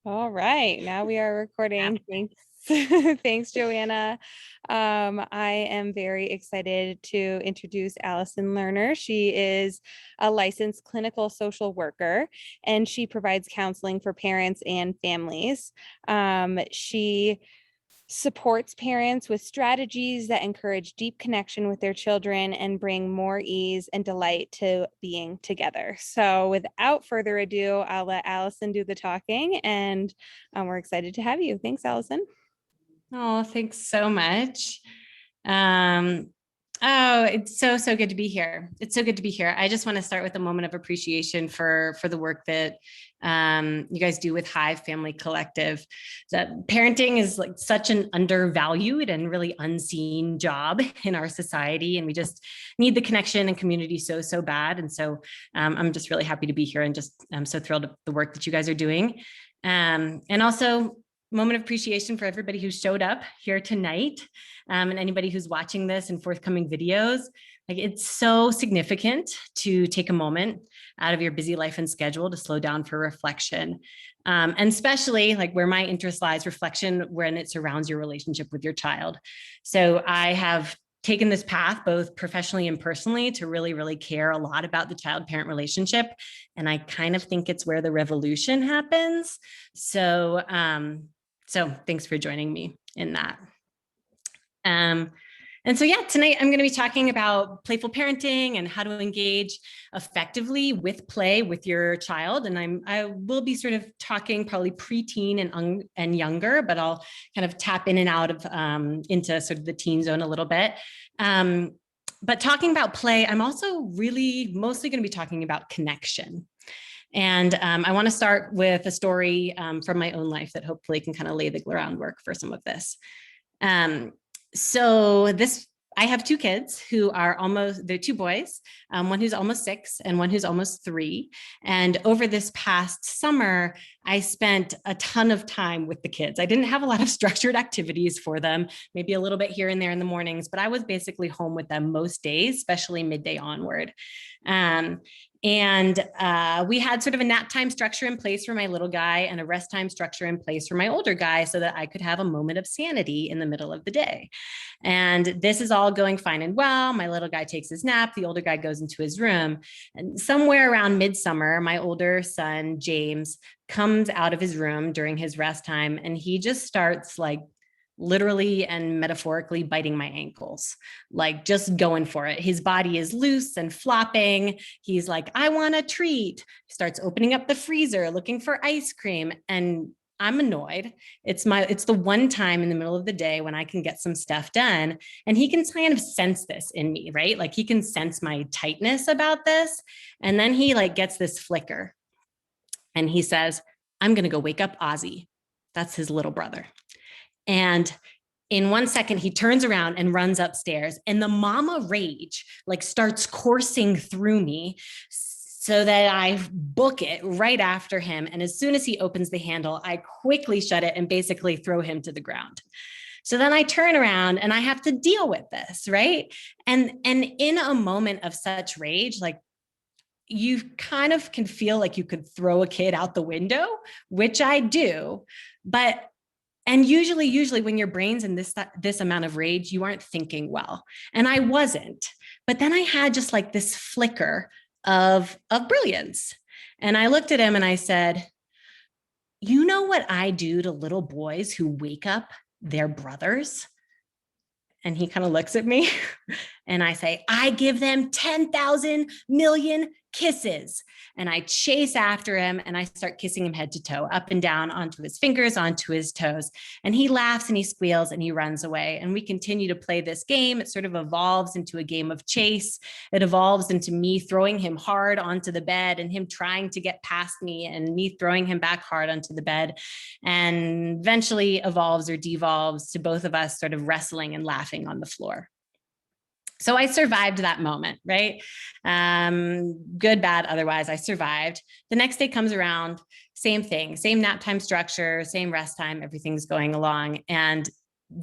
All right, now we are Yeah. recording. Thanks. Thanks, Joanna. I am very excited to introduce Alison Lerner. She is a licensed clinical social worker and she provides counseling for parents and families. She supports parents with strategies that encourage deep connection with their children and bring more ease and delight to being together. So, without further ado, I'll let Alison do the talking, and we're excited to have you. Thanks, Alison. Oh, thanks so much. Um, oh, it's so good to be here. It's so good to be here. I just want to start with a moment of appreciation for the work that you guys do with Hive Family Collective. That parenting is like such an undervalued and really unseen job in our society, and we just need the connection and community so bad. And so I'm just really happy to be here, and just I'm so thrilled at the work that you guys are doing. And also moment of appreciation for everybody who showed up here tonight, and anybody who's watching this in forthcoming videos. Like, it's so significant to take a moment out of your busy life and schedule to slow down for reflection. And especially like where my interest lies, reflection when it surrounds your relationship with your child. So I have taken this path both professionally and personally to really care a lot about the child-parent relationship. And I kind of think it's where the revolution happens. So thanks for joining me in that. And so, yeah, tonight I'm going to be talking about playful parenting and how to engage effectively with play with your child. And I will be sort of talking probably preteen and younger, but I'll kind of tap in and out of into sort of the teen zone a little bit. But talking about play, I'm also really mostly going to be talking about connection. And I want to start with a story from my own life that hopefully can kind of lay the groundwork for some of this. I have two kids who are they're two boys, one who's almost 6 and one who's almost 3. And over this past summer, I spent a ton of time with the kids. I didn't have a lot of structured activities for them, maybe a little bit here and there in the mornings, but I was basically home with them most days, especially midday onward. And we had sort of a nap time structure in place for my little guy and a rest time structure in place for my older guy so that I could have a moment of sanity in the middle of the day. And this is all going fine and well. My little guy takes his nap. The older guy goes into his room. And somewhere around midsummer, my older son, James, comes out of his room during his rest time, and he just starts like literally and metaphorically biting my ankles, like just going for it. His body is loose and flopping. He's like, I want a treat. He starts opening up the freezer, looking for ice cream. And I'm annoyed. It's the one time in the middle of the day when I can get some stuff done. And he can kind of sense this in me, right? Like he can sense my tightness about this. And then he like gets this flicker and he says, I'm going to go wake up Ozzy. That's his little brother. And in 1 second, he turns around and runs upstairs, and the mama rage like starts coursing through me so that I book it right after him. And as soon as he opens the handle, I quickly shut it and basically throw him to the ground. So then I turn around and I have to deal with this, right? And in a moment of such rage, like you kind of can feel like you could throw a kid out the window, which I do. And usually when your brain's in this amount of rage, you aren't thinking well. And I wasn't. But then I had just like this flicker of brilliance. And I looked at him and I said, you know what I do to little boys who wake up their brothers? And he kind of looks at me and I say, I give them 10,000 million kisses. And I chase after him and I start kissing him head to toe, up and down, onto his fingers, onto his toes. And he laughs and he squeals and he runs away. And we continue to play this game. It sort of evolves into a game of chase. It evolves into me throwing him hard onto the bed and him trying to get past me and me throwing him back hard onto the bed. And eventually evolves or devolves to both of us sort of wrestling and laughing on the floor. So I survived that moment, right? Good, bad, otherwise, I survived. The next day comes around, same thing, same nap time structure, same rest time, everything's going along. And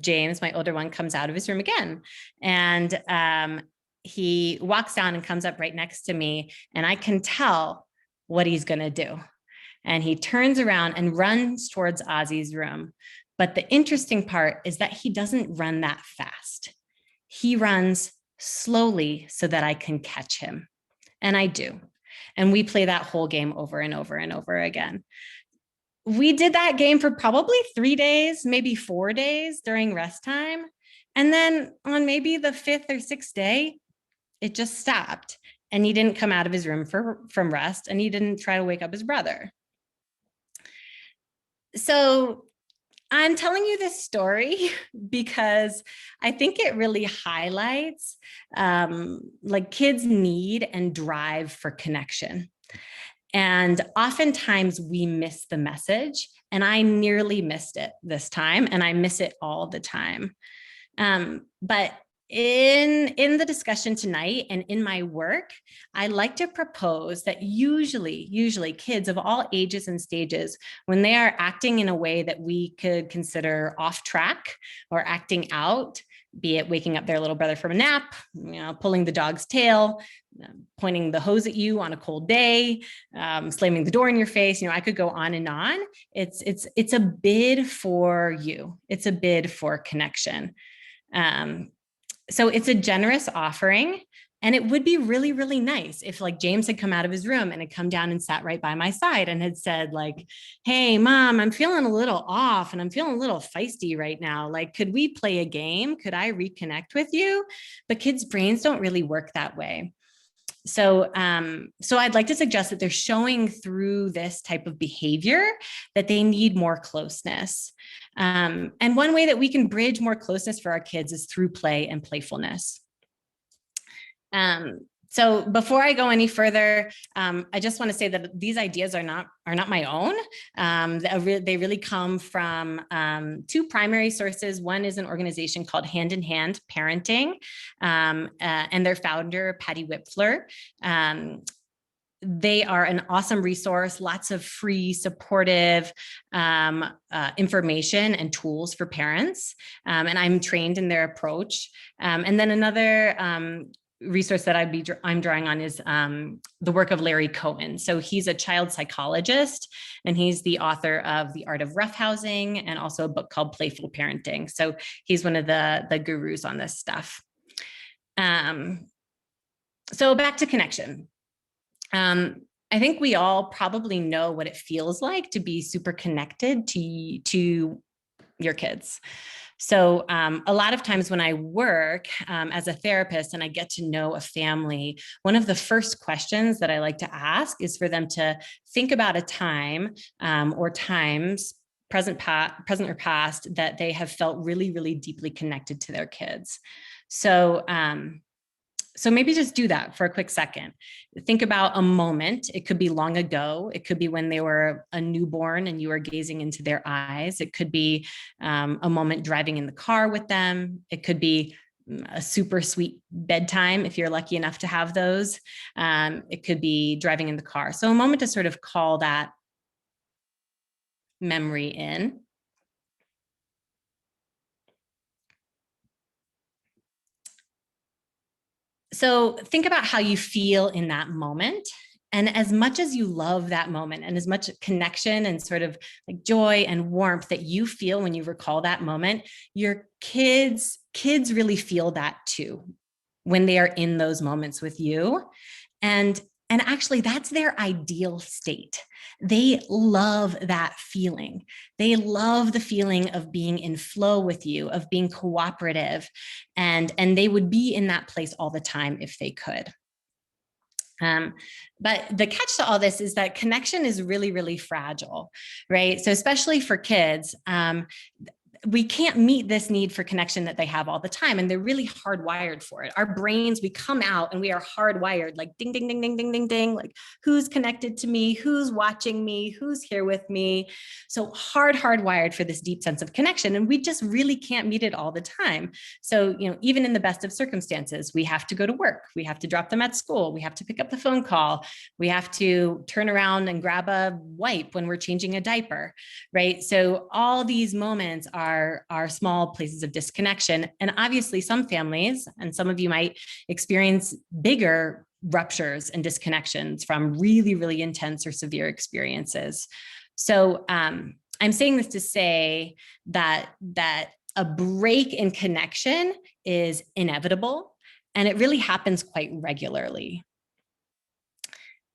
James, my older one, comes out of his room again. And he walks down and comes up right next to me. And I can tell what he's going to do. And he turns around and runs towards Ozzy's room. But the interesting part is that he doesn't run that fast. He runs slowly so that I can catch him. And I do. And we play that whole game over and over and over again. We did that game for probably 3 days, maybe 4 days during rest time. And then on maybe the 5th or 6th day, it just stopped. And he didn't come out of his room from rest, and he didn't try to wake up his brother. So I'm telling you this story because I think it really highlights like kids' need and drive for connection. And oftentimes we miss the message, and I nearly missed it this time, and I miss it all the time. But in the discussion tonight and in my work, I like to propose that usually kids of all ages and stages, when they are acting in a way that we could consider off track or acting out, be it waking up their little brother from a nap, pulling the dog's tail, pointing the hose at you on a cold day, slamming the door in your face. I could go on and on. It's a bid for you. It's a bid for connection. So it's a generous offering, and it would be really, really nice if like James had come out of his room and had come down and sat right by my side and had said like, hey, Mom, I'm feeling a little off and I'm feeling a little feisty right now. Like, could we play a game? Could I reconnect with you? But kids' brains don't really work that way. So I'd like to suggest that they're showing through this type of behavior that they need more closeness. And one way that we can bridge more closeness for our kids is through play and playfulness. So before I go any further, I just want to say that these ideas are not my own. They really come from 2 primary sources. One is an organization called Hand in Hand Parenting, and their founder, Patty Wipfler. They are an awesome resource, lots of free, supportive information and tools for parents. And I'm trained in their approach. And then another resource that I'm drawing on is the work of Larry Cohen. So he's a child psychologist, and he's the author of The Art of Roughhousing and also a book called Playful Parenting. So he's one of the gurus on this stuff. So back to connection. I think we all probably know what it feels like to be super connected to your kids. So a lot of times when I work as a therapist and I get to know a family, one of the first questions that I like to ask is for them to think about a time or times, present or past, that they have felt really, really deeply connected to their kids. So maybe just do that for a quick second. Think about a moment. It could be long ago. It could be when they were a newborn and you were gazing into their eyes. It could be a moment driving in the car with them. It could be a super sweet bedtime if you're lucky enough to have those. It could be driving in the car. So a moment to sort of call that memory in. So think about how you feel in that moment. And as much as you love that moment and as much connection and sort of like joy and warmth that you feel when you recall that moment, your kids really feel that too when they are in those moments with you. And actually, that's their ideal state. They love that feeling. They love the feeling of being in flow with you, of being cooperative, and they would be in that place all the time if they could. But the catch to all this is that connection is really, really fragile, right? So especially for kids, we can't meet this need for connection that they have all the time. And they're really hardwired for it. Our brains, we come out and we are hardwired, like ding, ding, ding, ding, ding, ding, ding, like who's connected to me, who's watching me, who's here with me. So hardwired for this deep sense of connection. And we just really can't meet it all the time. So, even in the best of circumstances, we have to go to work. We have to drop them at school. We have to pick up the phone call. We have to turn around and grab a wipe when we're changing a diaper, right? So all these moments are small places of disconnection. And obviously some families, and some of you might experience bigger ruptures and disconnections from really, really intense or severe experiences. So I'm saying this to say that a break in connection is inevitable, and it really happens quite regularly.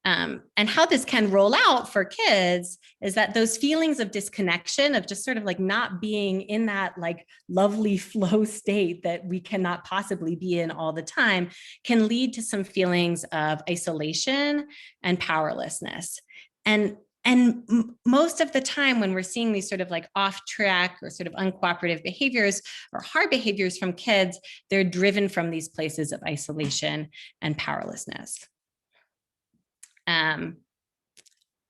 And how this can roll out for kids is that those feelings of disconnection, of just sort of like not being in that like lovely flow state that we cannot possibly be in all the time, can lead to some feelings of isolation and powerlessness. And most of the time when we're seeing these sort of like off track or sort of uncooperative behaviors or hard behaviors from kids, they're driven from these places of isolation and powerlessness.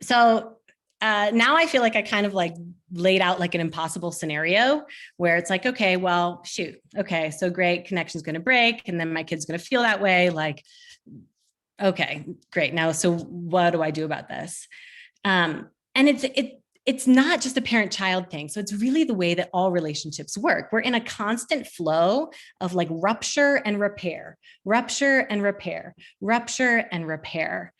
So now I feel like I kind of like laid out like an impossible scenario where it's like, okay, well, shoot. Okay, so great, connection's going to break, and then my kid's going to feel that way. Like, okay, great. Now, so what do I do about this? And it's not just a parent-child thing. So it's really the way that all relationships work. We're in a constant flow of like rupture and repair, rupture and repair, rupture and repair.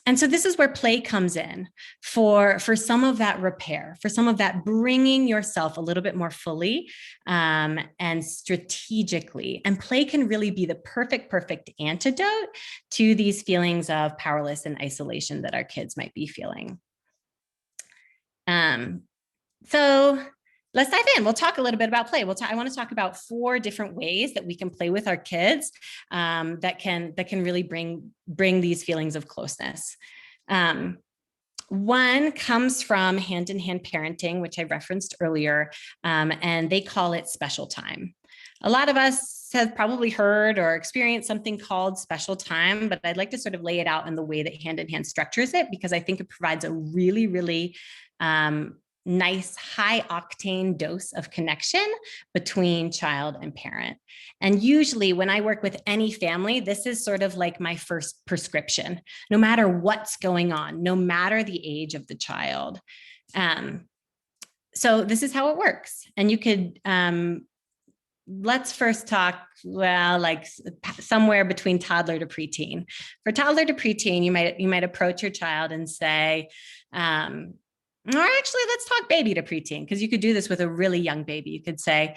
And so this is where play comes in for some of that repair, for some of that bringing yourself a little bit more fully and strategically. And play can really be the perfect antidote to these feelings of powerless and isolation that our kids might be feeling. So let's dive in. We'll talk a little bit about play. I want to talk about 4 different ways that we can play with our kids that can really bring these feelings of closeness. One comes from hand-in-hand parenting, which I referenced earlier, and they call it special time. A lot of us have probably heard or experienced something called special time, but I'd like to sort of lay it out in the way that hand-in-hand structures it, because I think it provides a really, really nice high octane dose of connection between child and parent. And usually when I work with any family, this is sort of like my first prescription, no matter what's going on, no matter the age of the child. So this is how it works. And you could, let's first talk, well, like somewhere between toddler to preteen. For toddler to preteen, you might approach your child and say, or actually, let's talk baby to preteen, because you could do this with a really young baby. You could say,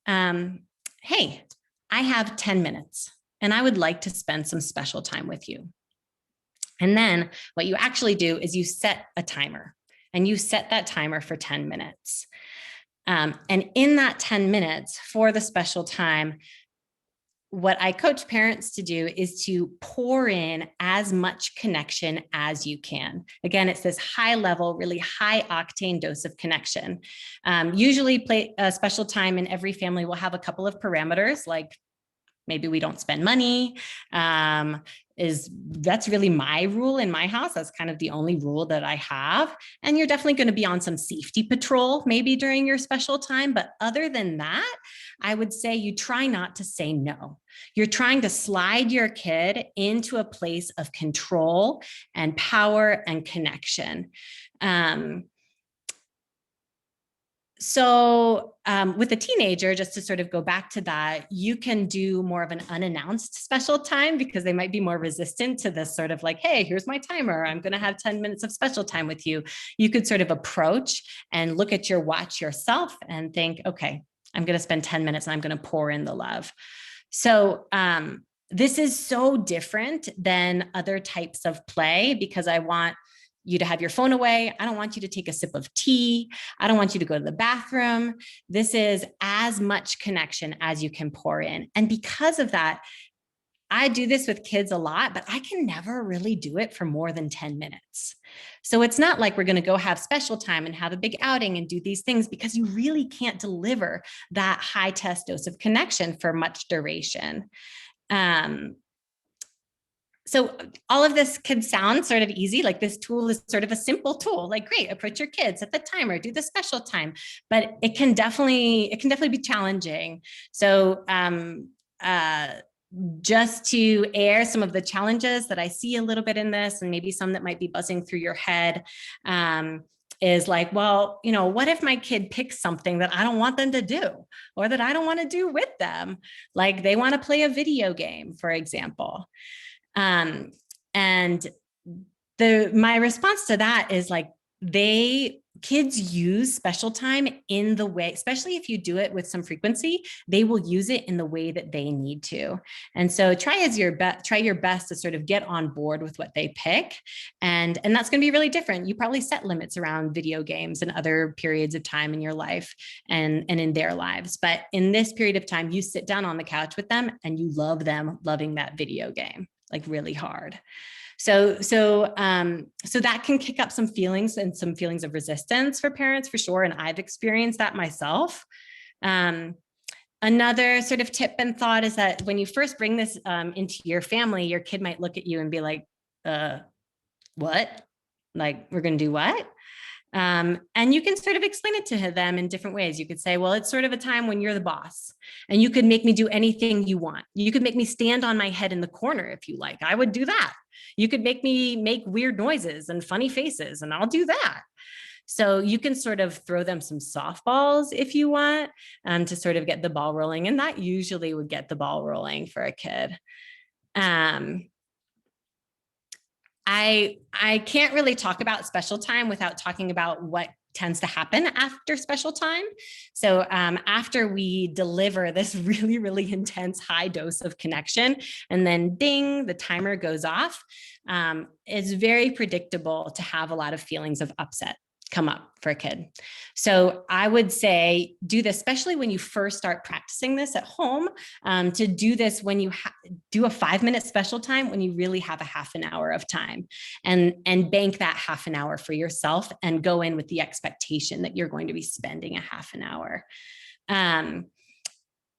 hey, I have 10 minutes and I would like to spend some special time with you. And then what you actually do is you set a timer, and you set that timer for 10 minutes. And in that 10 minutes for the special time, what I coach parents to do is to pour in as much connection as you can. Again, it's this high level, really high octane dose of connection. Usually play a special time in every family will have a couple of parameters, like maybe we don't spend money. That's really my rule in my house. That's kind of the only rule that I have. And you're definitely going to be on some safety patrol maybe during your special time. But other than that, I would say you try not to say no. You're trying to slide your kid into a place of control and power and connection. So with a teenager, just to sort of go back to that, you can do more of an unannounced special time, because they might be more resistant to this sort of like, hey, here's my timer, I'm going to have 10 minutes of special time with you. You could sort of approach and look at your watch yourself and think, okay, I'm going to spend 10 minutes and I'm going to pour in the love. So this is so different than other types of play, because I want you to have your phone away. I don't want you to take a sip of tea. I don't want you to go to the bathroom. This is as much connection as you can pour in. And because of that, I do this with kids a lot, but I can never really do it for more than 10 minutes. So it's not like we're going to go have special time and have a big outing and do these things, because you really can't deliver that high test dose of connection for much duration. So all of this can sound sort of easy, like this tool is sort of a simple tool, like great, approach your kids at the timer, do the special time, but it can definitely be challenging. So just to air some of the challenges that I see a little bit in this, and maybe some that might be buzzing through your head. is like, well, what if my kid picks something that I don't want them to do or that I don't want to do with them? Like they want to play a video game, for example. And my response to that is like, kids use special time in the way, especially if you do it with some frequency, they will use it in the way that they need to. And so try your best to sort of get on board with what they pick. And that's going to be really different. You probably set limits around video games and other periods of time in your life and in their lives. But in this period of time, you sit down on the couch with them and you love them loving that video game, like really hard. So that can kick up some feelings of resistance for parents for sure. And I've experienced that myself. Another sort of tip and thought is that when you first bring this into your family, your kid might look at you and be like, what? Like, we're going to do what? And you can sort of explain it to them in different ways. You could say, well, it's sort of a time when you're the boss and you could make me do anything you want. You could make me stand on my head in the corner if you like. I would do that. You could make me make weird noises and funny faces, and I'll do that. So you can sort of throw them some softballs if you want to sort of get the ball rolling. And that usually would get the ball rolling for a kid. I can't really talk about special time without talking about what tends to happen after special time. So after we deliver this really, really intense high dose of connection, and then ding, the timer goes off, it's very predictable to have a lot of feelings of upset come up for a kid. So I would say do this, especially when you first start practicing this at home, to do this when you do a 5-minute special time, when you really have a half an hour of time, and bank that half an hour for yourself and go in with the expectation that you're going to be spending a half an hour.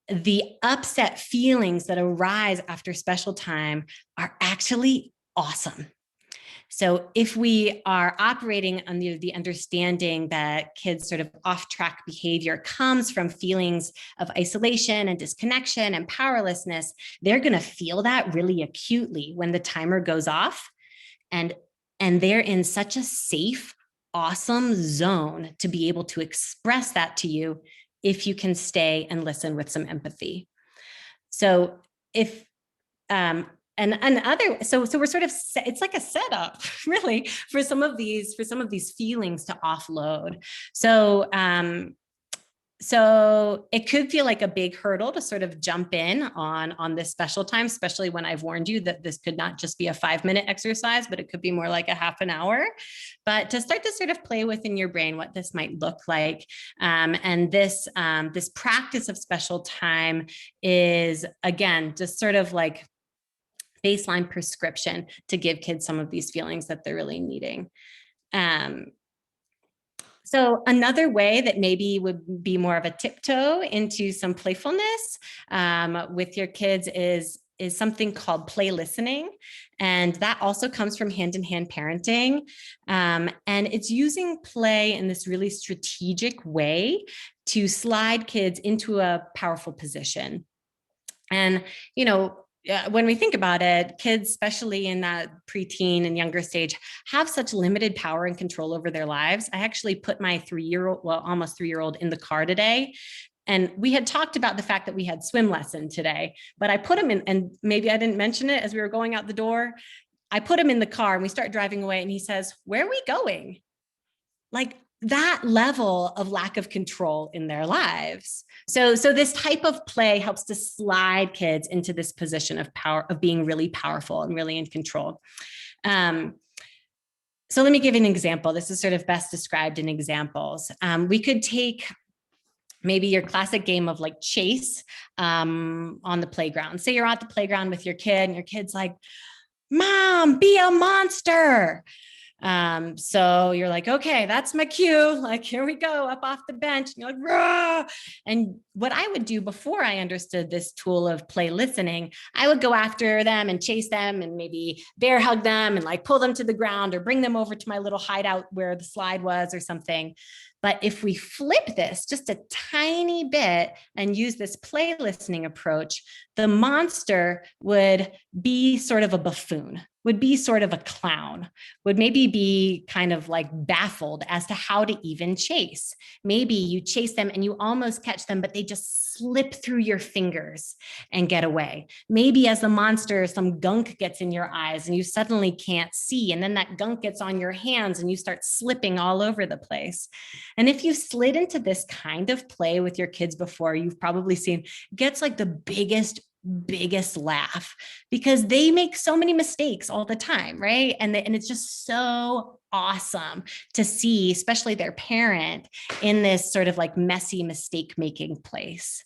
The upset feelings that arise after special time are actually awesome. So if we are operating under the understanding that kids' sort of off-track behavior comes from feelings of isolation and disconnection and powerlessness, they're going to feel that really acutely when the timer goes off. And they're in such a safe, awesome zone to be able to express that to you if you can stay and listen with some empathy. So if so we're sort of, it's like a setup really for some of these feelings to offload. So it could feel like a big hurdle to sort of jump in on this special time, especially when I've warned you that this could not just be a 5-minute exercise, but it could be more like a half an hour. But to start to sort of play within your brain what this might look like, and this practice of special time is, again, just sort of like baseline prescription to give kids some of these feelings that they're really needing. So another way that maybe would be more of a tiptoe into some playfulness with your kids is something called play listening. And that also comes from hand-in-hand parenting. And it's using play in this really strategic way to slide kids into a powerful position. And, when we think about it, kids, especially in that preteen and younger stage, have such limited power and control over their lives. I actually put my almost 3-year-old in the car today. And we had talked about the fact that we had swim lesson today, but I put him in, and maybe I didn't mention it as we were going out the door. I put him in the car and we start driving away and he says, "Where are we going?" Like that level of lack of control in their lives. So this type of play helps to slide kids into this position of power, of being really powerful and really in control. So let me give you an example. This is sort of best described in examples. We could take maybe your classic game of like chase on the playground. Say you're at the playground with your kid and your kid's like, "Mom, be a monster." So you're like, okay, that's my cue. Like, here we go, up off the bench. And you're like, "Rah!" And what I would do before I understood this tool of play listening, I would go after them and chase them and maybe bear hug them and like pull them to the ground or bring them over to my little hideout where the slide was or something. But if we flip this just a tiny bit and use this play listening approach, the monster would be sort of a buffoon, would be sort of a clown, would maybe be kind of like baffled as to how to even chase. Maybe you chase them and you almost catch them, but they just slip through your fingers and get away. Maybe as the monster, some gunk gets in your eyes and you suddenly can't see. And then that gunk gets on your hands and you start slipping all over the place. And if you slid into this kind of play with your kids before, you've probably seen gets like the biggest laugh because they make so many mistakes all the time, right? And it's just so awesome to see, especially their parent, in this sort of like messy mistake making place.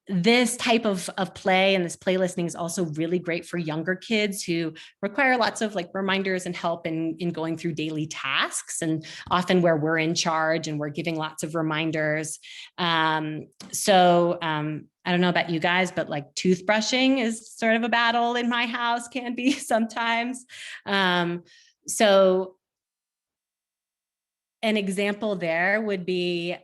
This type of play and this play listening is also really great for younger kids who require lots of like reminders and help in going through daily tasks, and often where we're in charge and we're giving lots of reminders. I don't know about you guys, but like toothbrushing is sort of a battle in my house, can be sometimes. So an example there would be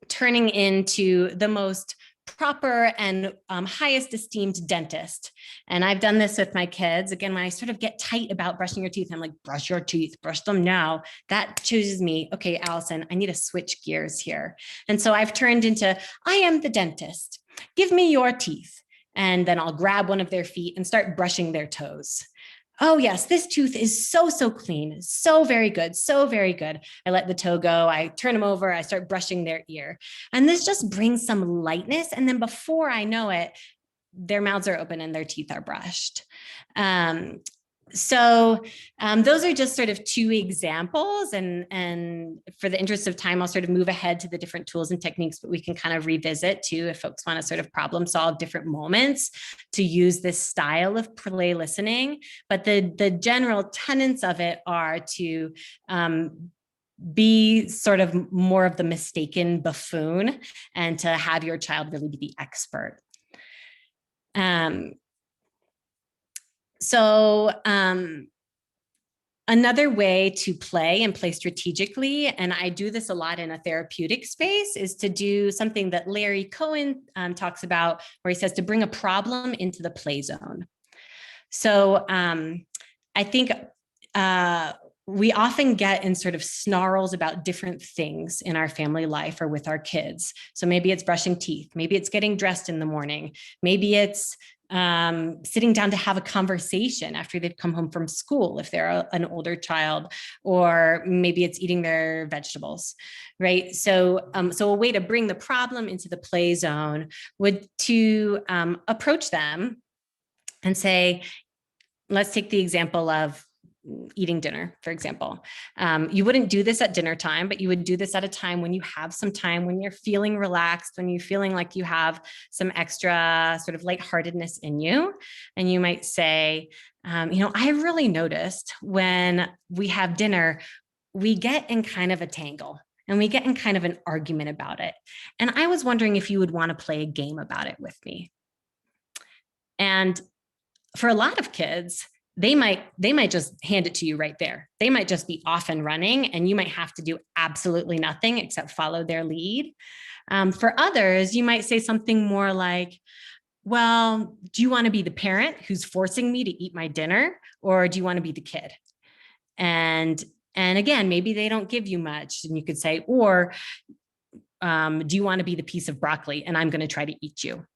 turning into the most proper and highest esteemed dentist. And I've done this with my kids. Again, when I sort of get tight about brushing your teeth, I'm like, brush your teeth, brush them now. That chooses me. Okay, Allison, I need to switch gears here. And so I've turned into, I am the dentist. Give me your teeth. And then I'll grab one of their feet and start brushing their toes. Oh yes, this tooth is so clean, so very good, so very good. I let the toe go, I turn them over, I start brushing their ear. And this just brings some lightness. And then before I know it, their mouths are open and their teeth are brushed. Those are just sort of two examples, and for the interest of time, I'll sort of move ahead to the different tools and techniques, but we can kind of revisit too if folks want to sort of problem solve different moments to use this style of play listening. But the general tenets of it are to be sort of more of the mistaken buffoon and to have your child really be the expert. Another way to play and play strategically, and I do this a lot in a therapeutic space, is to do something that Larry Cohen talks about, where he says to bring a problem into the play zone. So I think we often get in sort of snarls about different things in our family life or with our kids. So maybe it's brushing teeth, maybe it's getting dressed in the morning, maybe it's sitting down to have a conversation after they've come home from school, if they're an older child, or maybe it's eating their vegetables, right? So a way to bring the problem into the play zone would to approach them and say, let's take the example of eating dinner, for example. You wouldn't do this at dinner time, but you would do this at a time when you have some time, when you're feeling relaxed, when you're feeling like you have some extra sort of lightheartedness in you. And you might say, I really noticed when we have dinner, we get in kind of a tangle and we get in kind of an argument about it. And I was wondering if you would want to play a game about it with me. And for a lot of kids, they might just hand it to you right there. They might just be off and running, and you might have to do absolutely nothing except follow their lead. For others, you might say something more like, well, do you want to be the parent who's forcing me to eat my dinner, or do you want to be the kid? And again, maybe they don't give you much, and you could say, or do you want to be the piece of broccoli and I'm going to try to eat you?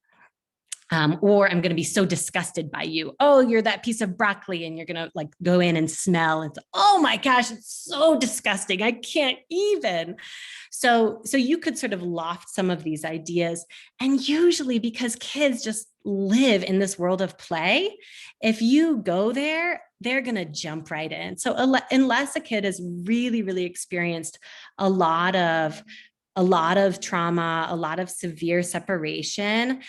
Or I'm going to be so disgusted by you. Oh, you're that piece of broccoli, and you're going to like go in and smell and say, oh my gosh, it's so disgusting. I can't even. So you could sort of loft some of these ideas. And usually, because kids just live in this world of play, if you go there, they're going to jump right in. So unless a kid has really, really experienced a lot of trauma, a lot of severe separation,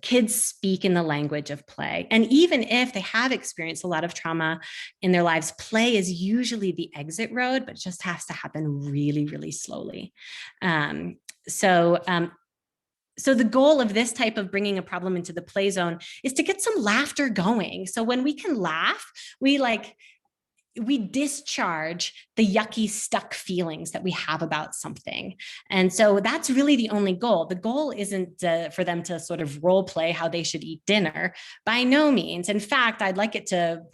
kids speak in the language of play. And even if they have experienced a lot of trauma in their lives, play is usually the exit road, but it just has to happen really, really slowly. So the goal of this type of bringing a problem into the play zone is to get some laughter going. So when we can laugh, we like, we discharge the yucky, stuck feelings that we have about something. And so that's really the only goal. The goal isn't for them to sort of role play how they should eat dinner, by no means. In fact, I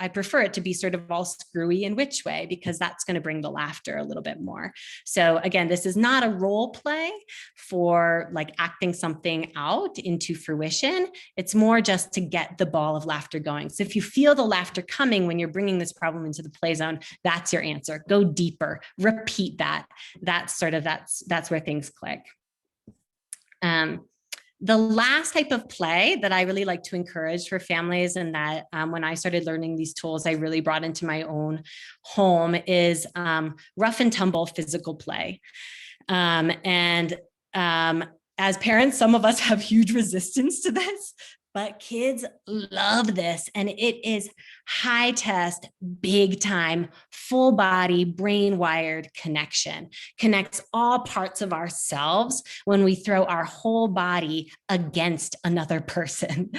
prefer it to be sort of all screwy and witch way, because that's going to bring the laughter a little bit more. So again, this is not a role play for like acting something out into fruition. It's more just to get the ball of laughter going. So if you feel the laughter coming when you're bringing this problem into the play zone, that's your answer. Go deeper, repeat that. That's where things click. The last type of play that I really like to encourage for families, and that when I started learning these tools, I really brought into my own home, is rough and tumble physical play. And as parents, some of us have huge resistance to this, but kids love this. And it is high test, big time, full body, brain wired connection. Connects all parts of ourselves when we throw our whole body against another person.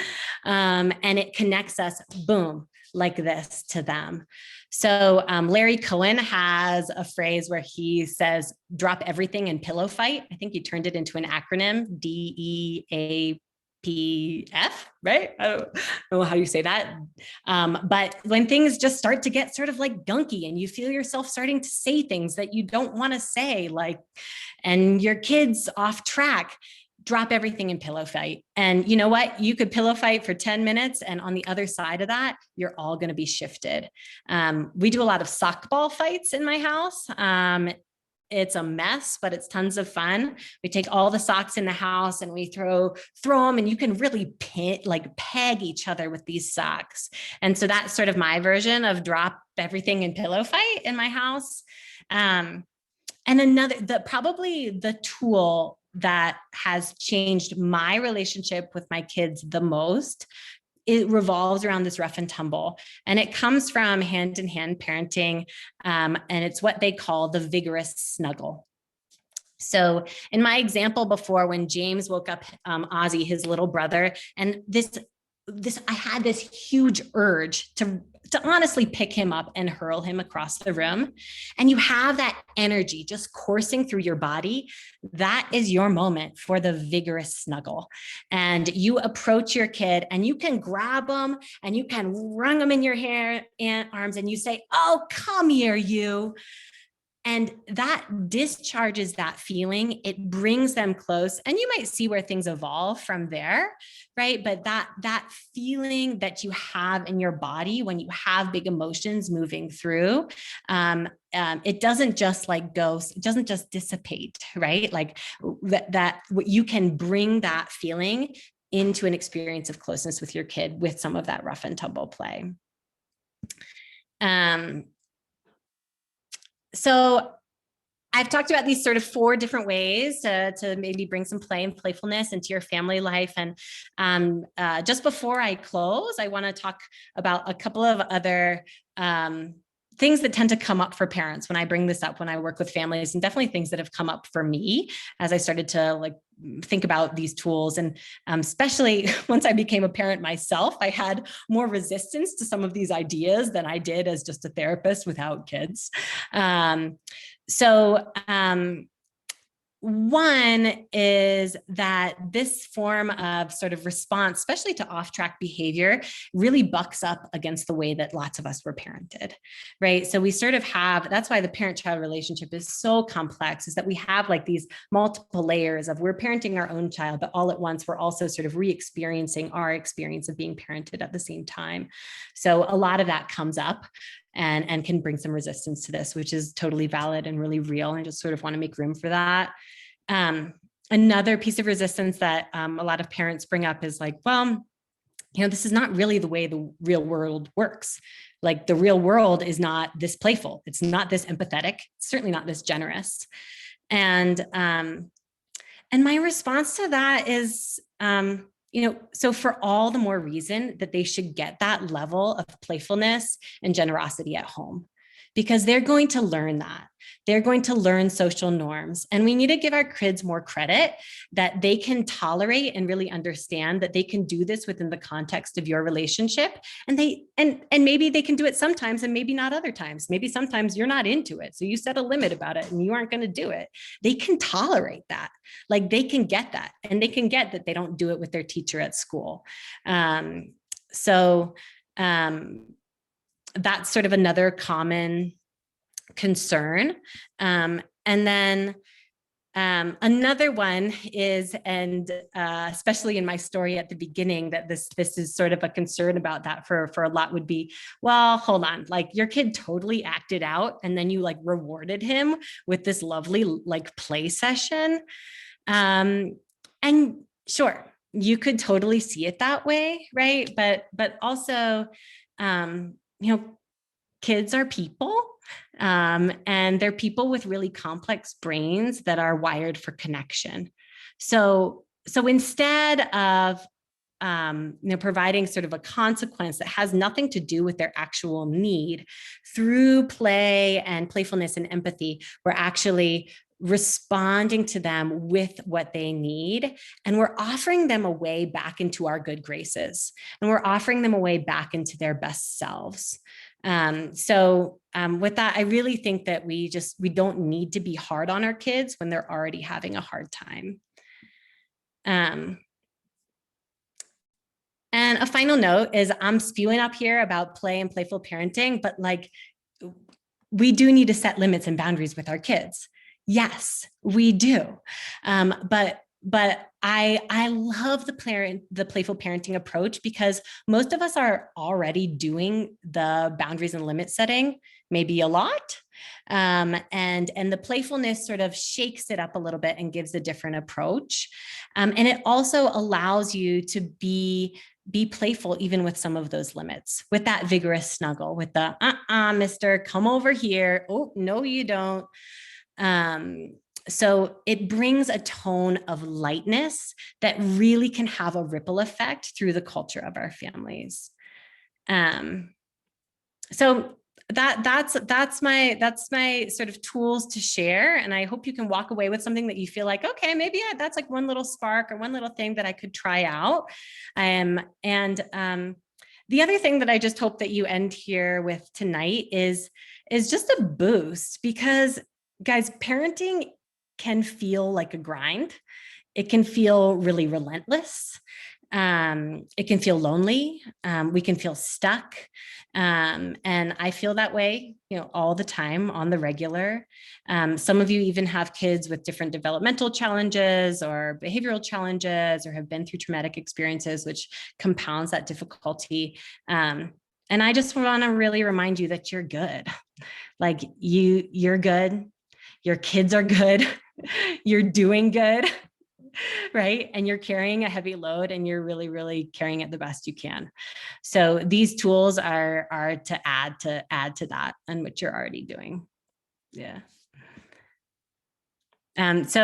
And it connects us, boom, like this to them. So Larry Cohen has a phrase where he says, drop everything and pillow fight. I think he turned it into an acronym, DEAPF, right? I don't know how you say that. But when things just start to get sort of like gunky and you feel yourself starting to say things that you don't want to say, like, and your kid's off track, drop everything and pillow fight. And you know what? You could pillow fight for 10 minutes. And on the other side of that, you're all going to be shifted. We do a lot of softball fights in my house. It's a mess, but it's tons of fun. We take all the socks in the house and we throw them, and you can really peg each other with these socks. And so that's sort of my version of drop everything and pillow fight in my house. And probably the tool that has changed my relationship with my kids the most, it revolves around this rough and tumble. And it comes from hand-in-hand parenting. And it's what they call the vigorous snuggle. So in my example before, when James woke up Ozzy, his little brother, and I had this huge urge to honestly pick him up and hurl him across the room. And you have that energy just coursing through your body. That is your moment for the vigorous snuggle. And you approach your kid and you can grab them and you can wrung them in your hair and arms, and you say, "Oh, come here, you." And that discharges that feeling. It brings them close, and you might see where things evolve from there, right? But that feeling that you have in your body when you have big emotions moving through, it doesn't just it doesn't just dissipate, right? Like that you can bring that feeling into an experience of closeness with your kid with some of that rough and tumble play. So I've talked about these sort of 4 different ways to maybe bring some play and playfulness into your family life. And just before I close, I want to talk about a couple of other things that tend to come up for parents when I bring this up, when I work with families, and definitely things that have come up for me as I started to think about these tools. And especially once I became a parent myself, I had more resistance to some of these ideas than I did as just a therapist without kids. One is that this form of sort of response, especially to off-track behavior, really bucks up against the way that lots of us were parented, right? So we sort of that's why the parent-child relationship is so complex, is that we have these multiple layers of we're parenting our own child, but all at once we're also sort of re-experiencing our experience of being parented at the same time. So a lot of that comes up and can bring some resistance to this, which is totally valid and really real, and just sort of want to make room for that. Another piece of resistance that a lot of parents bring up is this is not really the way the real world works. The real world is not this playful. It's not this empathetic. It's certainly not this generous. And my response to that is, so for all the more reason that they should get that level of playfulness and generosity at home. because they're going to learn that. They're going to learn social norms. And we need to give our kids more credit that they can tolerate and really understand that they can do this within the context of your relationship. And maybe they can do it sometimes and maybe not other times. Maybe sometimes you're not into it. So you set a limit about it and you aren't going to do it. They can tolerate that. Like they can get that. And they can get that they don't do it with their teacher at school. So that's sort of another common concern. And then another one is, and especially in my story at the beginning, that this is sort of a concern about that for a lot would be, well, hold on, like your kid totally acted out and then you like rewarded him with this lovely like play session. And sure, you could totally see it that way, right? But also, kids are people. And they're people with really complex brains that are wired for connection. So instead of providing sort of a consequence that has nothing to do with their actual need, through play and playfulness and empathy, we're actually responding to them with what they need. And we're offering them a way back into our good graces. And we're offering them a way back into their best selves. With that, I really think that we don't need to be hard on our kids when they're already having a hard time. And a final note is I'm spewing up here about play and playful parenting, but like we do need to set limits and boundaries with our kids. Yes, we do. But I love the playful parenting approach because most of us are already doing the boundaries and limit setting, maybe a lot. And the playfulness sort of shakes it up a little bit and gives a different approach. And it also allows you to be playful even with some of those limits, with that vigorous snuggle, with the mister, come over here. Oh, no, you don't. So it brings a tone of lightness that really can have a ripple effect through the culture of our families. So that's my sort of tools to share. And I hope you can walk away with something that you feel like, okay, maybe that's like one little spark or one little thing that I could try out. The other thing that I just hope that you end here with tonight is just a boost, because guys, parenting can feel like a grind. It can feel really relentless. It can feel lonely. We can feel stuck. And I feel that way, all the time on the regular. Some of you even have kids with different developmental challenges or behavioral challenges, or have been through traumatic experiences, which compounds that difficulty. And I just want to really remind you that you're good. Like you're good. Your kids are good. You're doing good. Right? And you're carrying a heavy load and you're really, really carrying it the best you can. So these tools are to add to that and what you're already doing. Yeah. I don't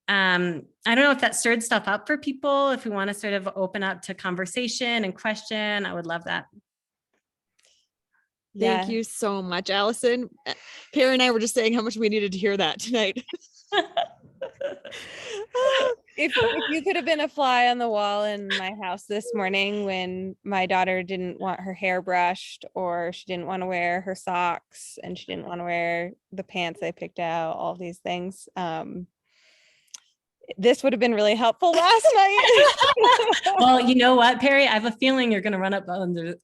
know if that stirred stuff up for people. If we want to sort of open up to conversation and question, I would love that. Thank you so much, Alison. Perry and I were just saying how much we needed to hear that tonight. If you could have been a fly on the wall in my house this morning when my daughter didn't want her hair brushed, or she didn't want to wear her socks, and she didn't want to wear the pants I picked out, all these things, this would have been really helpful last night. Well, you know what, Perry? I have a feeling you're going to run up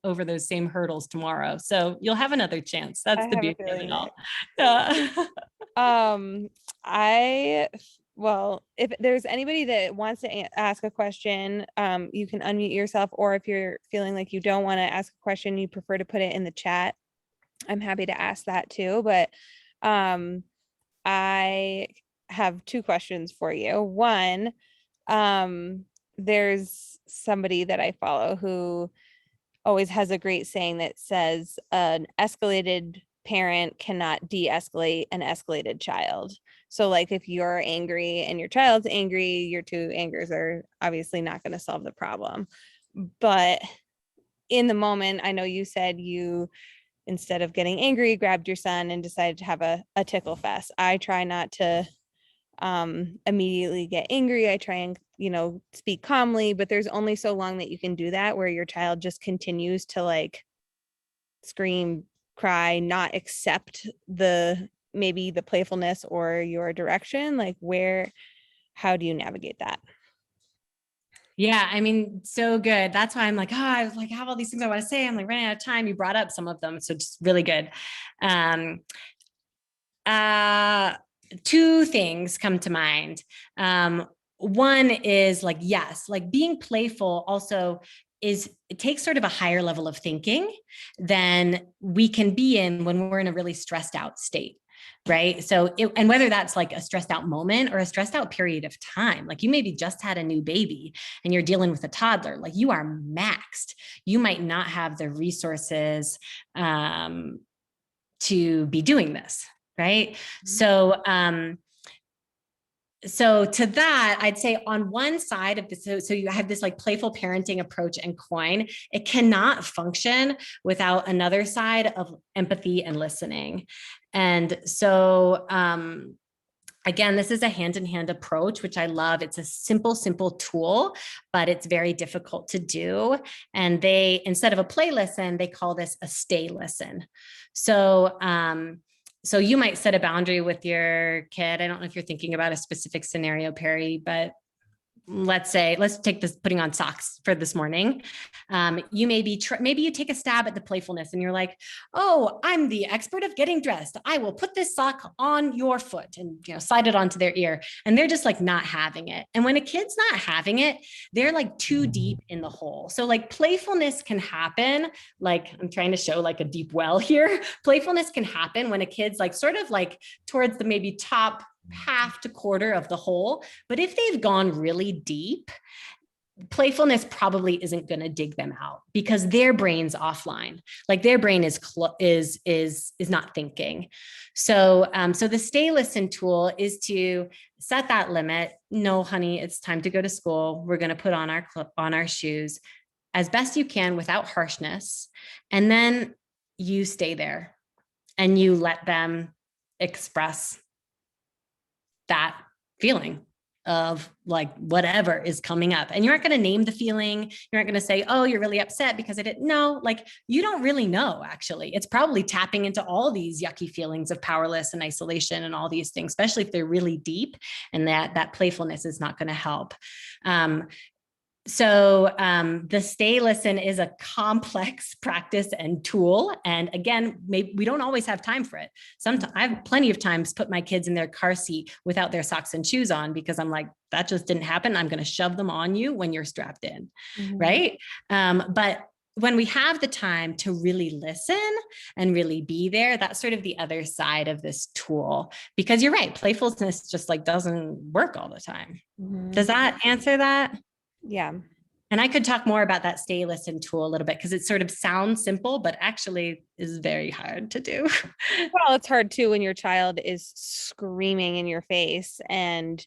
over those same hurdles tomorrow. So you'll have another chance. That's the beauty of it all. Well, if there's anybody that wants to ask a question, you can unmute yourself, or if you're feeling like you don't want to ask a question, you prefer to put it in the chat, I'm happy to ask that too. But I have two questions for you. One, there's somebody that I follow who always has a great saying that says an escalated parent cannot de-escalate an escalated child. So like if you're angry and your child's angry, your two angers are obviously not going to solve the problem. But in the moment, I know you said you instead of getting angry, grabbed your son and decided to have a tickle fest. I try not to immediately get angry. I try and, speak calmly, but there's only so long that you can do that where your child just continues to like scream, cry, not accept maybe the playfulness or your direction. Like how do you navigate that? Yeah, I mean, so good. That's why I'm like, I was like, I have all these things I want to say. I'm like running out of time. You brought up some of them, so just really good. Two things come to mind. One is like, yes, like being playful also it takes sort of a higher level of thinking than we can be in when we're in a really stressed out state. Right. So, and whether that's like a stressed out moment or a stressed out period of time, like you maybe just had a new baby and you're dealing with a toddler, like you are maxed. You might not have the resources to be doing this. Right. Mm-hmm. So to that, I'd say on one side of this, so you have this like playful parenting approach and coin, it cannot function without another side of empathy and listening. And so, again, this is a hand-in-hand approach, which I love. It's a simple tool, but it's very difficult to do. And instead of a play listen, they call this a stay listen. So you might set a boundary with your kid. I don't know if you're thinking about a specific scenario, Perry, but let's take this putting on socks for this morning. You maybe you take a stab at the playfulness and you're like, oh, I'm the expert of getting dressed. I will put this sock on your foot and slide it onto their ear. And they're just like not having it. And when a kid's not having it, they're like too deep in the hole. So like playfulness can happen. Like I'm trying to show like a deep well here. Playfulness can happen when a kid's like sort of like towards the maybe top half to quarter of the hole. But if they've gone really deep, playfulness probably isn't going to dig them out because their brain's offline. Like their brain is not thinking. So the stay listen tool is to set that limit. No, honey, it's time to go to school. We're going to put on our shoes as best you can without harshness. And then you stay there and you let them express that feeling of like whatever is coming up. And you aren't going to name the feeling. You aren't going to say, oh, you're really upset because I didn't know. Like you don't really know, actually. It's probably tapping into all these yucky feelings of powerless and isolation and all these things, especially if they're really deep, and that playfulness is not going to help. So the stay listen is a complex practice and tool. And again, maybe we don't always have time for it. Sometimes I've plenty of times put my kids in their car seat without their socks and shoes on because I'm like, that just didn't happen. I'm going to shove them on you when you're strapped in. Mm-hmm. Right. But when we have the time to really listen and really be there, that's sort of the other side of this tool, because you're right. Playfulness just like doesn't work all the time. Mm-hmm. Does that answer that? Yeah. And I could talk more about that stay listen tool a little bit because it sort of sounds simple, but actually is very hard to do. Well, it's hard too when your child is screaming in your face and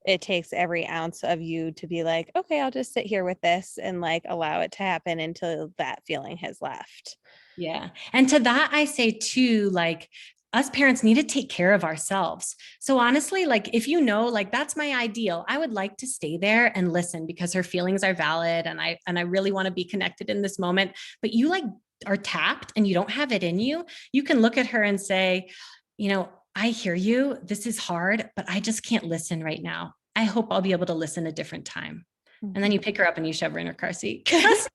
it takes every ounce of you to be like, okay, I'll just sit here with this and like allow it to happen until that feeling has left. Yeah. And to that, I say too, like, us parents need to take care of ourselves. So honestly, like if like that's my ideal, I would like to stay there and listen because her feelings are valid and I really want to be connected in this moment. But you like are tapped and you don't have it in you. You can look at her and say, I hear you. This is hard, but I just can't listen right now. I hope I'll be able to listen a different time. And then you pick her up and you shove her in her car seat because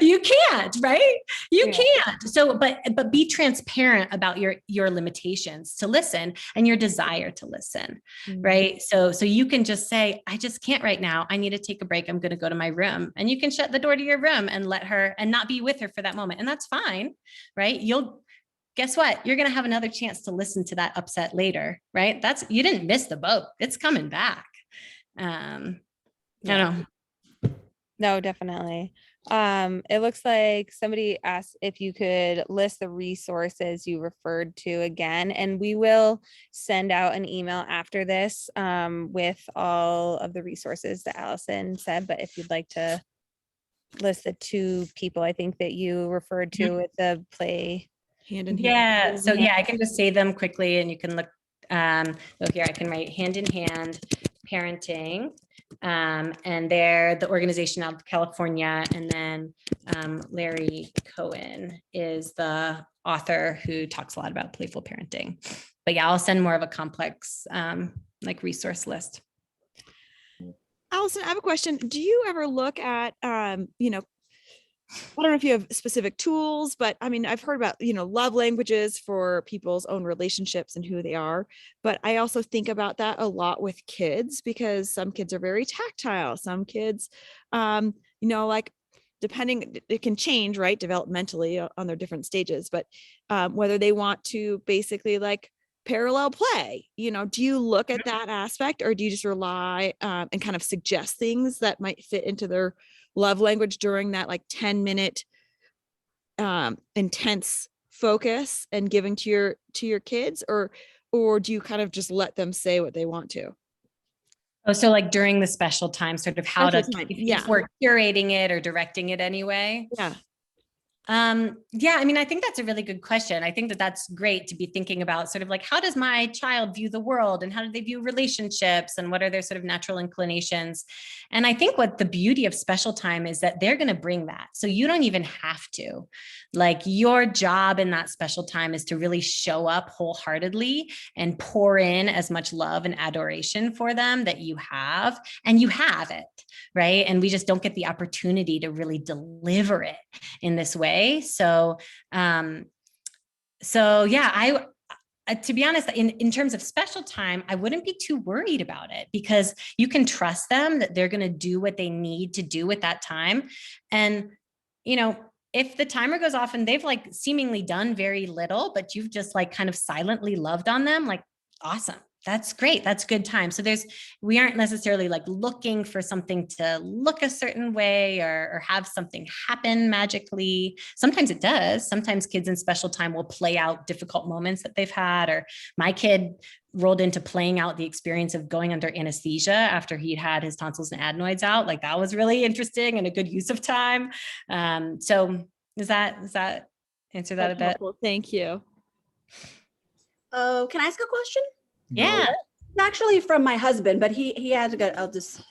you can't, right? You can't. So, but be transparent about your limitations to listen and your desire to listen, right? So you can just say, I just can't right now. I need to take a break. I'm going to go to my room, and you can shut the door to your room and let her and not be with her for that moment. And that's fine, right? Guess what? You're going to have another chance to listen to that upset later, right? You didn't miss the boat. It's coming back. I don't know. No, definitely. It looks like somebody asked if you could list the resources you referred to again, and we will send out an email after this with all of the resources that Alison said. But if you'd like to list the two people I think that you referred to with the play. Hand in hand. Yeah. So yeah, I can just say them quickly and you can look, so here I can write hand in hand parenting. And they're the organization out of California. And then Larry Cohen is the author who talks a lot about playful parenting. But yeah, I'll send more of a complex like resource list. Alison, I have a question. Do you ever look at, you know, I don't know if you have specific tools, but I mean, I've heard about, you know, love languages for people's own relationships and who they are. But I also think about that a lot with kids because some kids are very tactile. Some kids, you know, like depending, it can change, right, developmentally on their different stages, but whether they want to basically like parallel play, you know, do you look at that aspect or do you just rely and kind of suggest things that might fit into their love language during that like 10-minute intense focus and giving to your kids, or do you kind of just let them say what they want to? Oh, so like during the special time, sort of how to, Yeah. if we're curating it or directing it anyway. Yeah. Yeah, I mean, I think that's a really good question. I think that that's great to be thinking about sort of like, how does my child view the world and how do they view relationships and what are their sort of natural inclinations? And I think what the beauty of special time is that they're going to bring that. So you don't even have to. Like your job in that special time is to really show up wholeheartedly and pour in as much love and adoration for them that you have, and you have it, right? And we just don't get the opportunity to really deliver it in this way. So yeah, to be honest, in terms of special time, I wouldn't be too worried about it because you can trust them that they're going to do what they need to do with that time. And, you know, if the timer goes off and they've like seemingly done very little, but you've just like kind of silently loved on them, like, awesome. That's great. That's good time. So we aren't necessarily like looking for something to look a certain way or have something happen magically. Sometimes it does. Sometimes kids in special time will play out difficult moments that they've had, or my kid rolled into playing out the experience of going under anesthesia after he'd had his tonsils and adenoids out. Like that was really interesting and a good use of time. So does that answer that a bit? Helpful. Thank you. Oh, can I ask a question? Yeah. It's actually from my husband, but he had to go. I'll just.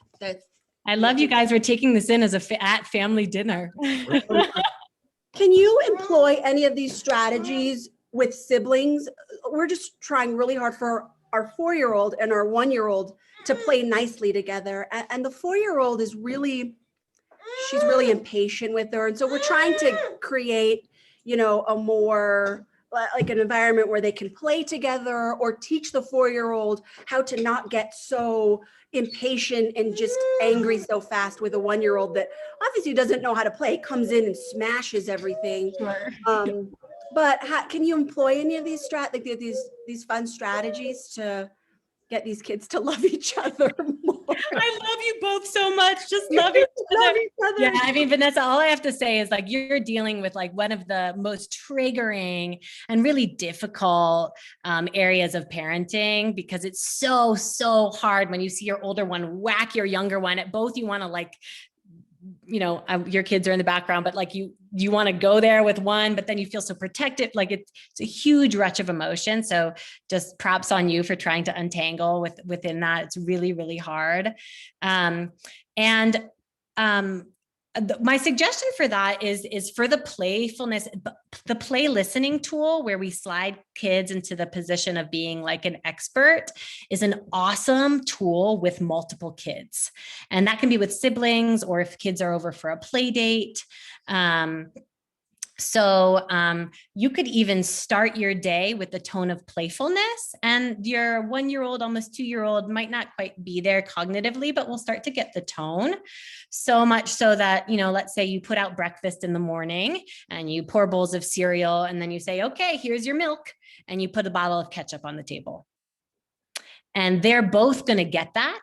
I love you guys. We're taking this in as at family dinner. Can you employ any of these strategies with siblings? We're just trying really hard for our 4-year-old and our 1-year-old to play nicely together. And the 4-year-old is she's really impatient with her. And so we're trying to create, you know, a more like an environment where they can play together or teach the 4-year-old how to not get so impatient and just angry so fast with a 1-year-old that obviously doesn't know how to play, comes in and smashes everything. Sure. But can you employ any of these these fun strategies to get these kids to love each other more? I love you both so much. Just love each other. Yeah, I mean, Vanessa, all I have to say is like you're dealing with like one of the most triggering and really difficult areas of parenting because it's so hard when you see your older one whack your younger one. At both you want to like, you know, your kids are in the background, but like you want to go there with one, but then you feel so protected. Like it's a huge rush of emotion. So just props on you for trying to untangle within that. It's really, really hard. My suggestion for that is for the playfulness, the play listening tool where we slide kids into the position of being like an expert is an awesome tool with multiple kids. And that can be with siblings or if kids are over for a play date. So you could even start your day with the tone of playfulness, and your 1-year-old, almost 2-year-old might not quite be there cognitively, but will start to get the tone. So much so that, you know, let's say you put out breakfast in the morning and you pour bowls of cereal and then you say, okay, here's your milk. And you put a bottle of ketchup on the table. And they're both going to get that.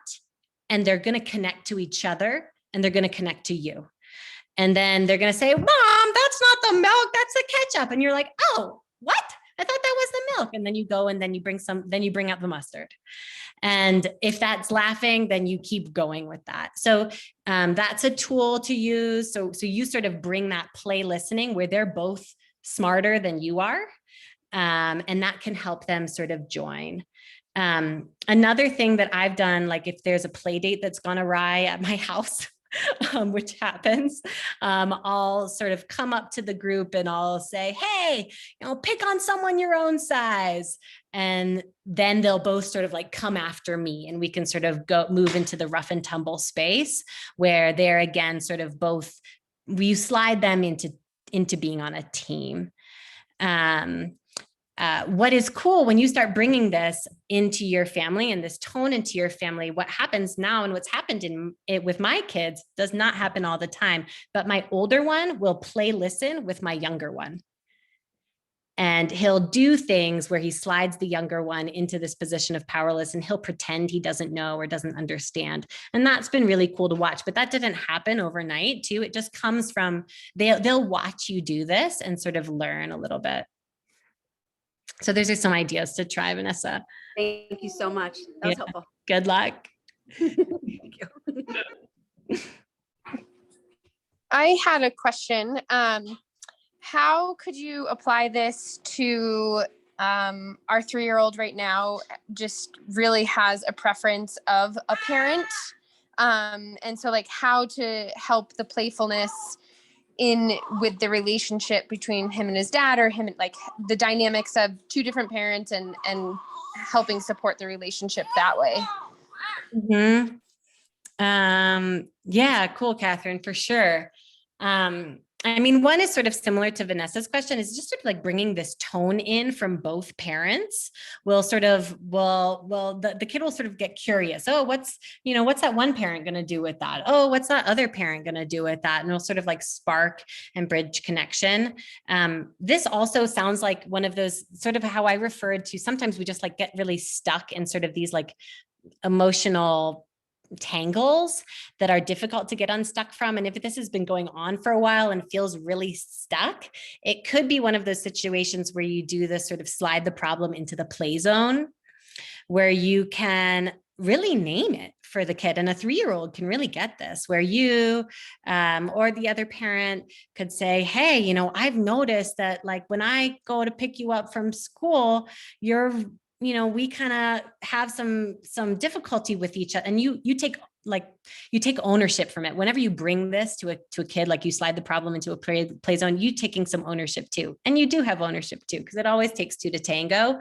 And they're going to connect to each other and they're going to connect to you. And then they're going to say, Mom, that's not the milk, that's the ketchup. And you're like, oh, what? I thought that was the milk. And then you go and then you bring out the mustard. And if that's laughing, then you keep going with that. So that's a tool to use. So you sort of bring that play listening where they're both smarter than you are. And that can help them sort of join. Another thing that I've done, like if there's a play date that's gone awry at my house, which happens, I'll sort of come up to the group and I'll say, hey, pick on someone your own size. And then they'll both sort of like come after me, and we can sort of move into the rough and tumble space where they're again, sort of both, we slide them into being on a team. What is cool when you start bringing this into your family and this tone into your family, what happens now and what's happened with my kids does not happen all the time, but my older one will play listen with my younger one. And he'll do things where he slides the younger one into this position of powerless, and he'll pretend he doesn't know or doesn't understand. And that's been really cool to watch, but that didn't happen overnight too. It just comes from, they'll watch you do this and sort of learn a little bit. So those are some ideas to try, Vanessa. Thank you so much. That was helpful. Good luck. Thank you. I had a question. How could you apply this to our 3-year-old right now? Just really has a preference of a parent. And so like how to help the playfulness with the relationship between him and his dad, or him, like the dynamics of 2 different parents, and helping support the relationship that way. Mm-hmm. Yeah, cool, Catherine, for sure. I mean, one is sort of similar to Vanessa's question, is just sort of like bringing this tone in from both parents will sort of, the kid will sort of get curious. Oh, what's that one parent going to do with that? Oh, what's that other parent going to do with that? And it'll sort of like spark and bridge connection. This also sounds like one of those sort of how I referred to, sometimes we just like get really stuck in sort of these like emotional tangles that are difficult to get unstuck from. And if this has been going on for a while and feels really stuck, it could be one of those situations where you do this sort of slide the problem into the play zone, where you can really name it for the kid. And a 3-year-old can really get this, where you or the other parent could say, hey, I've noticed that like when I go to pick you up from school, we kind of have some difficulty with each other, and you take ownership from it. Whenever you bring this to a kid, like you slide the problem into a play zone, you taking some ownership too. And you do have ownership too, because it always takes 2 to tango,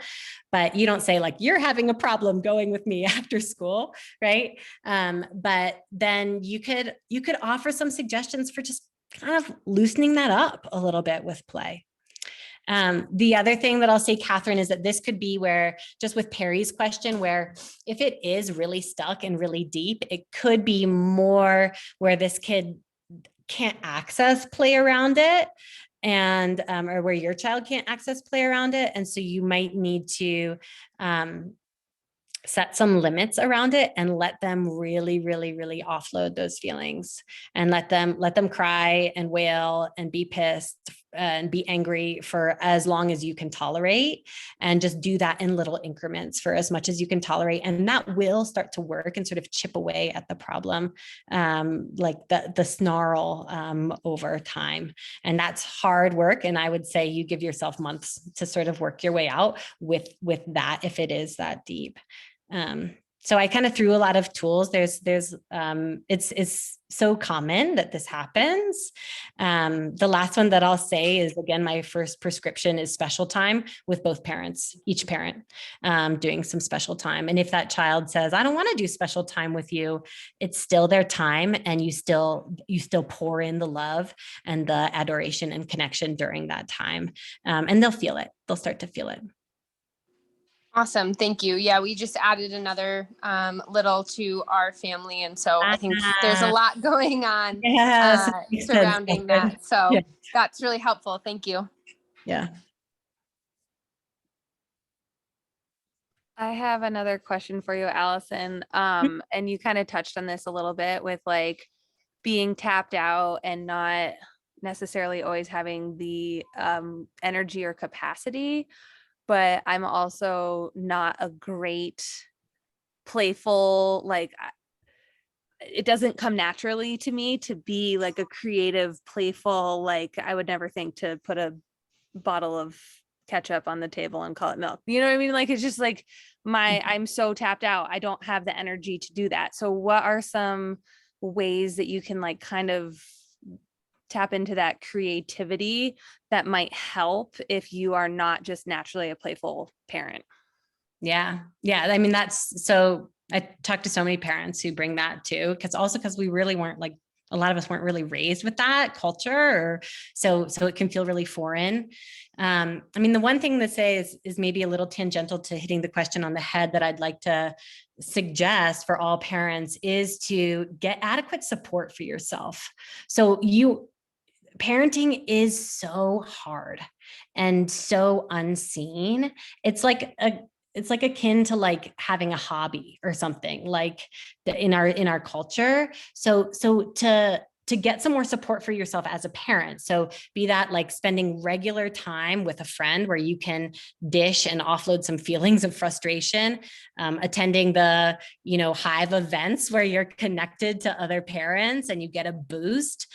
but you don't say like, you're having a problem going with me after school. Right. But then you could offer some suggestions for just kind of loosening that up a little bit with play. The other thing that I'll say, Catherine, is that this could be where, just with Perry's question, where if it is really stuck and really deep, it could be more where this kid can't access play around it, and or where your child can't access play around it. And so you might need to set some limits around it and let them really, really, really offload those feelings, and let them cry and wail and be pissed and be angry for as long as you can tolerate, and just do that in little increments for as much as you can tolerate. And that will start to work and sort of chip away at the problem, like the snarl over time. And that's hard work. And I would say you give yourself months to sort of work your way out with that, if it is that deep. So I kind of threw a lot of tools. It's so common that this happens. The last one that I'll say is, again, my first prescription is special time with both parents, each parent doing some special time. And if that child says, I don't want to do special time with you, it's still their time. And you still pour in the love and the adoration and connection during that time. And they'll feel it. They'll start to feel it. Awesome. Thank you. Yeah, we just added another little to our family. And so I think there's a lot going on surrounding that. So that's really helpful. Thank you. Yeah. I have another question for you, Allison. And you kind of touched on this a little bit with like being tapped out and not necessarily always having the energy or capacity. But I'm also not a great playful, like it doesn't come naturally to me to be like a creative, playful, like I would never think to put a bottle of ketchup on the table and call it milk. You know what I mean? Like, it's just like I'm so tapped out. I don't have the energy to do that. So what are some ways that you can like kind of tap into that creativity that might help if you are not just naturally a playful parent? Yeah. Yeah. I mean, so I talk to so many parents who bring that too, because we really weren't like, a lot of us weren't really raised with that culture, or so it can feel really foreign. I mean, the one thing to say is maybe a little tangential to hitting the question on the head that I'd like to suggest for all parents is to get adequate support for yourself. So parenting is so hard and so unseen. It's like akin to like having a hobby or something like in our culture. So to get some more support for yourself as a parent. So be that like spending regular time with a friend where you can dish and offload some feelings of frustration, attending the, Hive events where you're connected to other parents and you get a boost.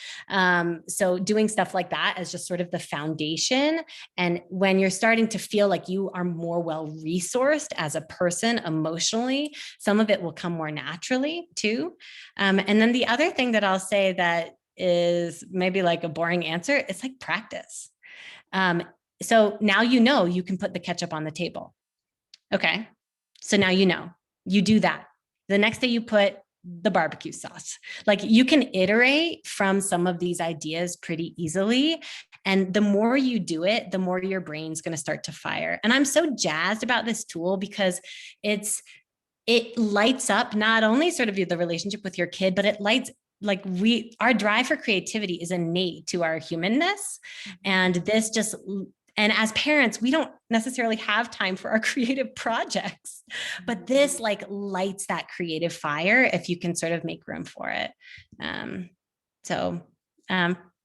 So doing stuff like that as just sort of the foundation. And when you're starting to feel like you are more well-resourced as a person emotionally, some of it will come more naturally too. And then the other thing that I'll say that is maybe like a boring answer, it's like practice. So now you can put the ketchup on the table. Okay. So now you do that. The next day you put the barbecue sauce. Like you can iterate from some of these ideas pretty easily. And the more you do it, the more your brain's going to start to fire. And I'm so jazzed about this tool because it lights up not only sort of the relationship with your kid, but it lights like our drive for creativity is innate to our humanness. And and as parents, we don't necessarily have time for our creative projects, but this like lights that creative fire if you can sort of make room for it. So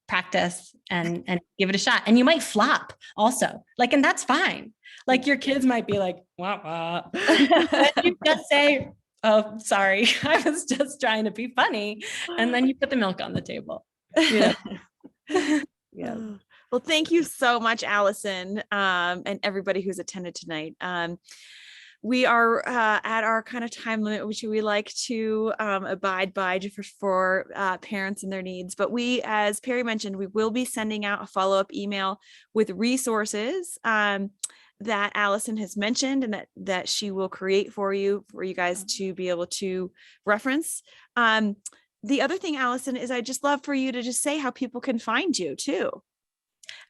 practice and give it a shot. And you might flop also, and that's fine. Like your kids might be like, wah, wah. And you just say, oh, sorry, I was just trying to be funny. And then you put the milk on the table. Yeah. Well, thank you so much, Alison, and everybody who's attended tonight. We are at our kind of time limit, which we like to abide by for parents and their needs. But we, as Perry mentioned, we will be sending out a follow-up email with resources that Alison has mentioned and that she will create for you guys to be able to reference. The other thing, Alison, is I'd just love for you to just say how people can find you too.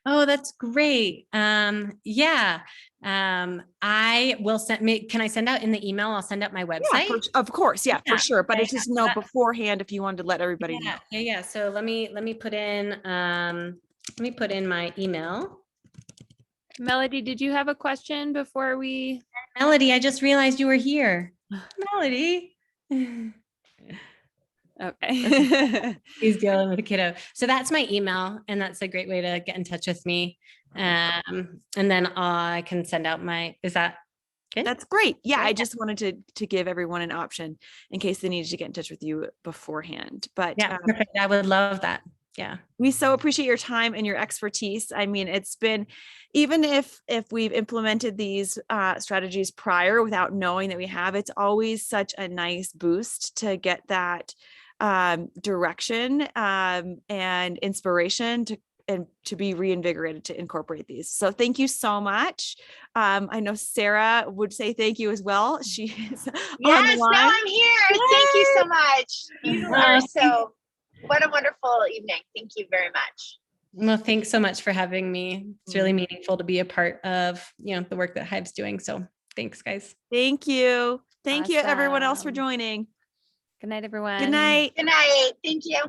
Oh, that's great. Yeah. I will can I send out in the email? I'll send out my website. Yeah, of course. Yeah, for sure. But it's just beforehand if you wanted to let everybody know. Yeah. So let me put in my email. Melody, did you have a question before we? Melody, I just realized you were here. Melody. Okay. He's dealing with a kiddo. So that's my email. And that's a great way to get in touch with me. And then I can send out is that good? That's great. Yeah. I just wanted to give everyone an option in case they needed to get in touch with you beforehand. But yeah, perfect. I would love that. Yeah. We so appreciate your time and your expertise. I mean, it's been, even if we've implemented these strategies prior without knowing that we have, it's always such a nice boost to get that direction and inspiration to be reinvigorated to incorporate these. So thank you so much. I know Sarah would say thank you as well. She is yes, now I'm here. Yay! Thank you so much. You are what a wonderful evening. Thank you very much. Well, thanks so much for having me. It's really meaningful to be a part of, the work that Hive's doing. So thanks, guys. Thank you. Thank you everyone else for joining. Good night, everyone. Good night. Good night. Thank you.